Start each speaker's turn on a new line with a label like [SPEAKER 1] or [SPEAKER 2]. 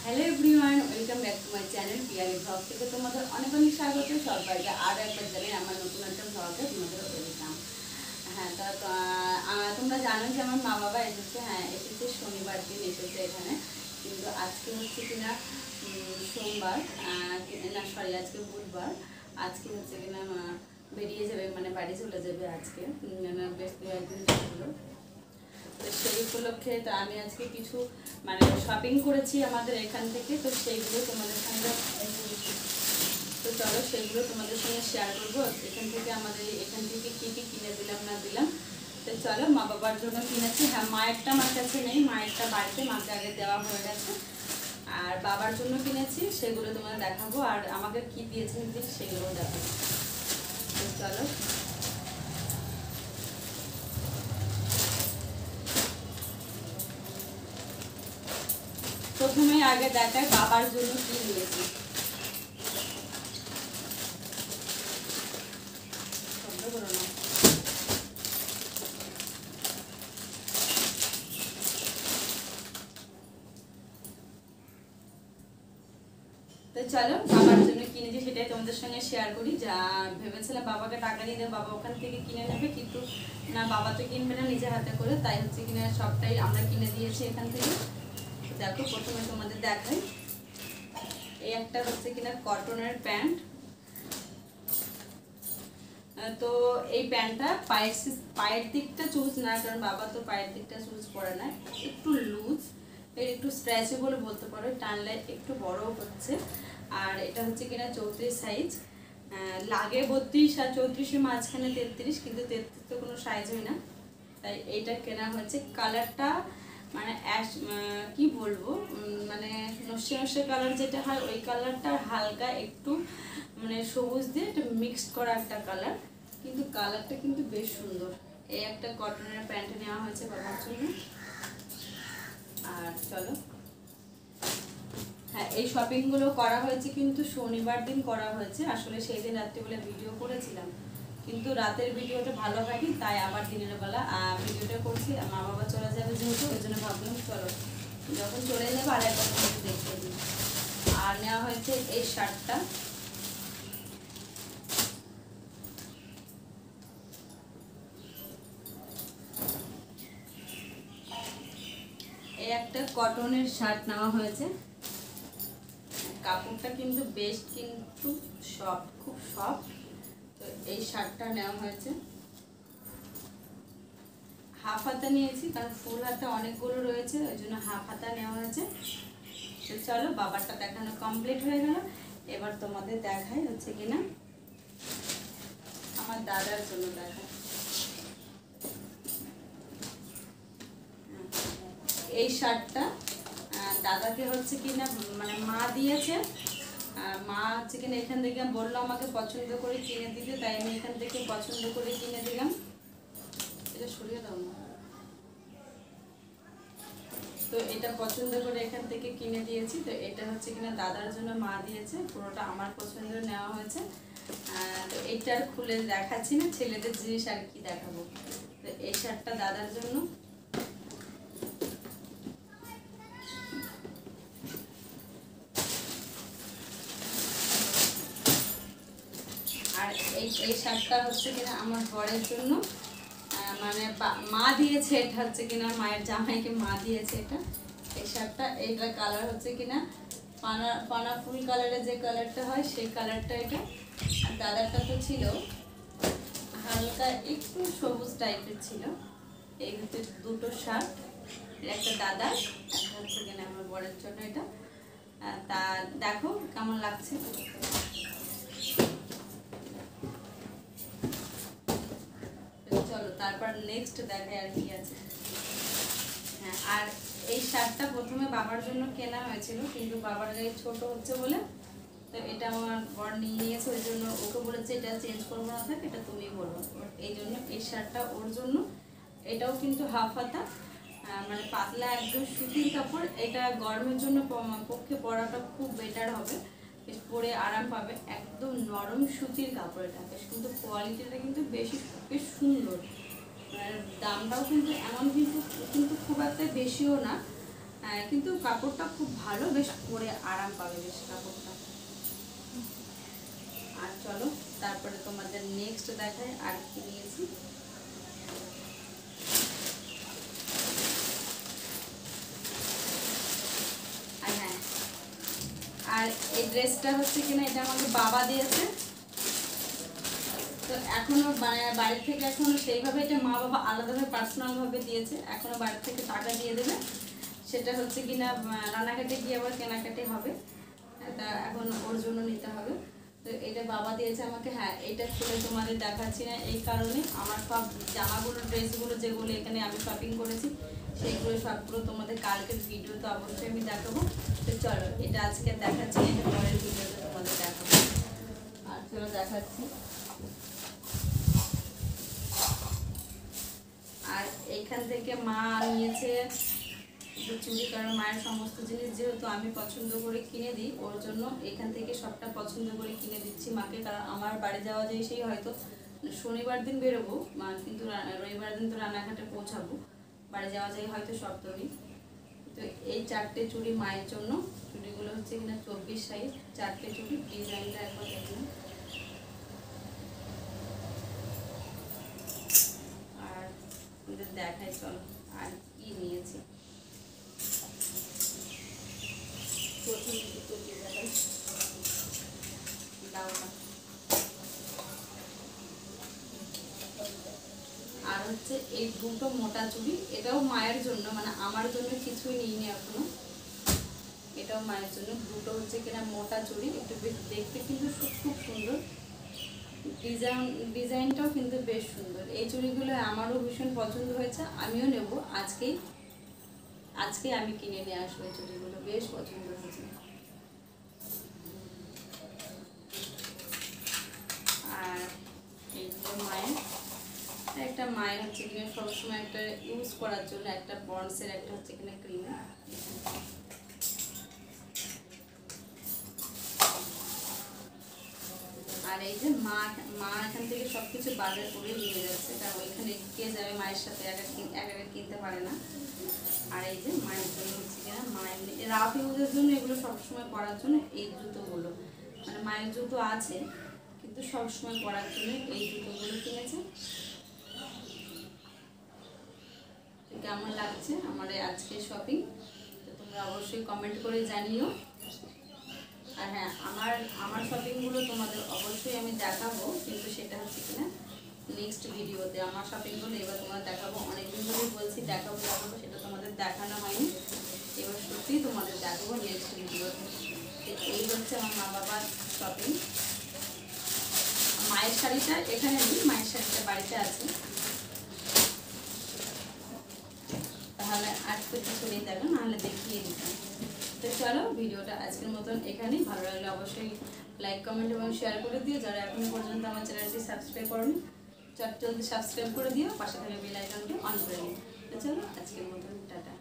[SPEAKER 1] Hello everyone, welcome back to my channel Piyari blog থেকে তোমাদের অনেক অনেক স্বাগত। সবাইকে আর একবার জানাই আমার নতুন একটা ব্লগে তোমাদের ওয়েলকাম। হ্যাঁ, তোমরা জানো যে আমার মা বাবা এসেছে। হ্যাঁ, এসেছে শনিবার দিন এসেছে এখানে, কিন্তু আজকে হচ্ছে কিনা সোমবার, না সরি আজকে বুধবার। আজকে হচ্ছে কিনা বেরিয়ে যাবে, মানে বাড়ি চলে যাবে আজকে, বেশ দু একদিন থাকলো। তো সেই উপলক্ষে তো আমি আজকে কিছু মানে শপিং করেছি আমাদের এখান থেকে, তো সেইগুলো তোমাদের সঙ্গে তো চলো সেইগুলো তোমাদের সঙ্গে শেয়ার করবো। এখান থেকে কী কী কিনে দিলাম না দিলাম। তো চলো, মা বাবার জন্য কিনেছি। হ্যাঁ, মায়েরটা আমার কাছে নেই, মায়েরটা বাড়িতে, মাকে আগে দেওয়া হয়ে গেছে। আর বাবার জন্য কিনেছি, সেগুলো তোমাদের দেখাবো, আর আমাকে কি দিয়েছেন সেগুলোও দেখাবো। তো চলো, প্রথমে আগে দেখায় বাবার জন্য কি নিয়েছি। তো চলো, বাবার জন্য কিনেছি সেটাই তোমাদের সঙ্গে শেয়ার করি। যা ভেবেছিলাম বাবাকে টাকা দিয়ে দেবো, বাবা ওখান থেকে কিনে নেবে, কিন্তু না, বাবা তো কিনবে না নিজে হাতে করে, তাই হচ্ছে কিনা সবটাই আমরা কিনে দিয়েছি এখান থেকে। দেখো, প্রথমে তোমাদের দেখাই, এই একটা হচ্ছে কিনা কটনের প্যান্ট। তো এই প্যান্টটা পায়ের দিকটা চুজ না, কারণ বাবা তো পায়ের দিকটা চুজ করে না, একটু লুজ, একটু স্ট্রেচেবল বলতে পারো, টানলে একটু বড় হচ্ছে। আর এটা হচ্ছে কিনা 34 সাইজ, লাগে 32 আর 34-এর মাঝখানে 33, কিন্তু 33 তো কোনো সাইজ হয় না, তাই এইটা কেনা হয়েছে। কালারটা মানে কি বলবো, মানে নস্যে নস্যে কালার যেটা হয় ওই কালারটা, হালকা একটু মানে সবুজ দিয়ে একটা মিক্সড করা একটা কালার, কিন্তু কালারটা কিন্তু বেশ সুন্দর। এই একটা কটনের প্যান্ট নেওয়া হয়েছে বাবার জন্য। আর চলো, হ্যাঁ, এই শপিংগুলো করা হয়েছে কিন্তু শনিবার দিন করা হয়েছে। আসলে সেই দিন রাত্রিবেলা ভিডিও করেছিলাম, কিন্তু রাতের ভিডিওটা ভালো হয়নি, তাই আবার দিনের বেলা ভিডিওটা করছি। মা বাবা চলে যাবে যেহেতু, ওই জন্য ভাবলাম চলো যখন চলে যাবে আর একবার দেখতে দিই। আর নেওয়া হয়েছে এই শার্টটা, এই একটা কটনের শার্ট নেওয়া হয়েছে। কাপড়টা কিন্তু বেশ, কিন্তু সফট, খুব সফট। তো এই শার্টটা নেওয়া হয়েছে। হাফ হাতা নিয়েছি, কারণ ফুল হাতা অনেকগুলো রয়েছে, ওই জন্য হাফ হাতা নেওয়া হয়েছে। তো চলো, বাবারটা দেখানো কমপ্লিট হয়ে গেল। এবার তোমাদের দেখাই হচ্ছে কিনা আমার দাদার জন্য দেখাই। এই শার্টটা দাদাকে হচ্ছে কিনা মানে মা দিয়েছে। মা হচ্ছে কিনা এখান থেকে বললো আমাকে পছন্দ করে কিনে দিতে, তাই আমি এখান থেকে পছন্দ করে কিনে দিলাম। এটা সরিয়ে দাও না। তো এটা পছন্দ করে এখান থেকে কিনে দিয়েছি। তো এটা হচ্ছে কিনা দাদার জন্য মা দিয়েছে, পুরোটা আমার পছন্দের নেওয়া হয়েছে। তো এইটা আর খুলে দেখাচ্ছি না, ছেলেদের জিনিস আর কি দেখাবো। তো এই শার্টটা দাদার জন্য। আর এই শার্টটা হচ্ছে কিনা আমার বরের জন্য, মানে মা দিয়েছে। এটা হচ্ছে কিনা মায়ের জামাইকে মা দিয়েছে এটা, এই শার্টটা। এইটার কালার হচ্ছে কিনা পানা ফুল কালারের যে কালারটা হয় সেই কালারটা এটা। আর দাদারটা তো ছিল হালকা একটু সবুজ টাইপের ছিল। এই হচ্ছে দুটো শার্ট, একটা দাদার, একটা হচ্ছে কিনা আমার বরের জন্য এটা। তা দেখো কেমন লাগছে। চলো তারপর নেক্সট দেখাই আর কি আছে। হ্যাঁ, আর এই শার্টটা প্রথমে বাবার জন্য কেনা হয়েছিল, কিন্তু বাবার গায়ে ছোট হচ্ছে বলে তো এটা আমার বর নিয়ে নিয়েছে, ওই জন্য ওকে বলেছে এটা চেঞ্জ করবো না, থাক এটা তুমি বলো। এই জন্য এই শার্টটা ওর জন্য। এটাও কিন্তু হাফ হাতা, মানে পাতলা একদম সুতির কাপড়। এটা গরমের জন্য পক্ষে পরাটা খুব বেটার হবে, বেশ পরে আরাম পাবে। একদম নরম সুতির কাপড় এটা, বেশ কিন্তু কোয়ালিটিটা কিন্তু বেশ সুন্দর। আর দামটাও কিন্তু এমন কিন্তু কিন্তু খুব একটা বেশিও না, হ্যাঁ, কিন্তু কাপড়টা খুব ভালো, বেশ পরে আরাম পাবে বেশ কাপড়টা। আর চলো তারপরে তোমাদের নেক্সট দেখায় আর কি নিয়েছি। আর হ্যাঁ, আর এই ড্রেসটা হচ্ছে কিনা এটা আমাকে বাবা দিয়েছে। তো এখনো বাড়ির থেকে এখনো সেইভাবে এটা মা বাবা আলাদাভাবে পার্সোনালভাবে দিয়েছে, এখনো বাড়ির থেকে টাকা দিয়ে দেবে। সেটা হচ্ছে কিনা রানাঘাটে গিয়ে আবার কেনাকাটি হবে, তা এখন ওর জন্য নিতে হবে। তো এটা বাবা দিয়েছে আমাকে। হ্যাঁ, এটা খুলে তোমাদের দেখাচ্ছি না এই কারণে, আমার সব জামাগুলো ড্রেসগুলো যেগুলো এখানে আমি শপিং করেছি সেইগুলো সবগুলো তোমাদের কালকের ভিডিও তো অবশ্যই আমি দেখাবো। তো চলো এটা আজকে দেখাচ্ছি, এটা পরের ভিডিওতে তোমাদের দেখাবো। আর চলো দেখাচ্ছি। আর এইখান থেকে মা নিয়েছে চুড়ি, কারণ মায়ের সমস্ত জিনিস যেহেতু আমি পছন্দ করে কিনে দিই ওর জন্য এখান থেকে সবটা পছন্দ করে কিনে দিচ্ছি মাকে। কারণ আমার বাড়ি যাওয়া যায় সেই হয়তো শনিবার দিন বেরোবো, কিন্তু রবিবার দিন তো রানাঘাটে পৌঁছাবো, বাড়ি যাওয়া যায় হয়তো সপ্তমী। তো এই 4টে চুড়ি মায়ের জন্য, চুড়িগুলো হচ্ছে কিনা 24 সাইজ 4টে চুড়ি। ডিজাইনটা একবার দেখুন। আর দেখাই চলো আর কি নিয়েছি। আর হচ্ছে এই দুটো মোটা চুড়ি, এটাও মায়ের জন্য, মানে আমার জন্য কিছুই নিইনি এখনো, এটাও মায়ের জন্য। দুটো হচ্ছে কিনা মোটা চুড়ি, একটু বেশ দেখতে কিন্তু খুব সুন্দর, ডিজাইনটাও কিন্তু বেশ সুন্দর। এই চুড়িগুলো আমারও ভীষণ পছন্দ হয়েছে, আমিও নেব আজকে আমি কিনে নিয়ে আসবো। এই চুড়িগুলো বেশ পছন্দ হয়েছে। আর এইগুলো মায়ের হচ্ছে কিনা সবসময় একটা ইউজ করার জন্য একটা পন্ডসের একটা হচ্ছে কিনা ক্রিম। আর এই যে মা এখান থেকে সবকিছু বাজার করে নিয়ে যাচ্ছে, কারণ ওইখানে কে যাবে মায়ের সাথে, একা কিনতে পারে না। আর এই যে মায়ের জন্য হচ্ছে কিনা মায়ের রাফ ইউজের জন্য এগুলো সবসময় পরার জন্য এই জুতোগুলো, মানে মায়ের জুতো আছে কিন্তু সবসময় পরার জন্য এই জুতোগুলো কিনেছে। কেমন লাগছে আমার আজকে শপিং, তো তোমরা অবশ্যই কমেন্ট করে জানিও। আর হ্যাঁ, আমার শপিংগুলো তোমাদের অবশ্যই আমি দেখাবো, কিন্তু সেটা হচ্ছে কিনা নেক্সট ভিডিওতে। আমার শপিংগুলো এবার তোমাদের দেখাবো, অনেকদিন ধরেই বলছি দেখাবো, সেটা তোমাদের দেখানো হয়নি, এবার সত্যিই তোমাদের দেখাবো নেক্সট ভিডিওতে। এই হচ্ছে আমার মা বাবার শপিং। মায়ের শাড়িটা এখানে নেই, মায়ের শাড়িটা বাড়িতে আছে। তাহলে আজকে কিছু নেই, দেখো নাহলে দেখিয়ে দিতাম। তো চলো ভিডিওটা আজকের মতন এখানেই। ভালো লাগলে অবশ্যই লাইক কমেন্ট এবং শেয়ার করে দিও। যারা এখনো পর্যন্ত আমার চ্যানেলটি সাবস্ক্রাইব করোনি জলদি সাবস্ক্রাইব করে দিও, পাশে থাকা বেল আইকনটি অন করে নিও। তো চলো আজকের মতন টাটা।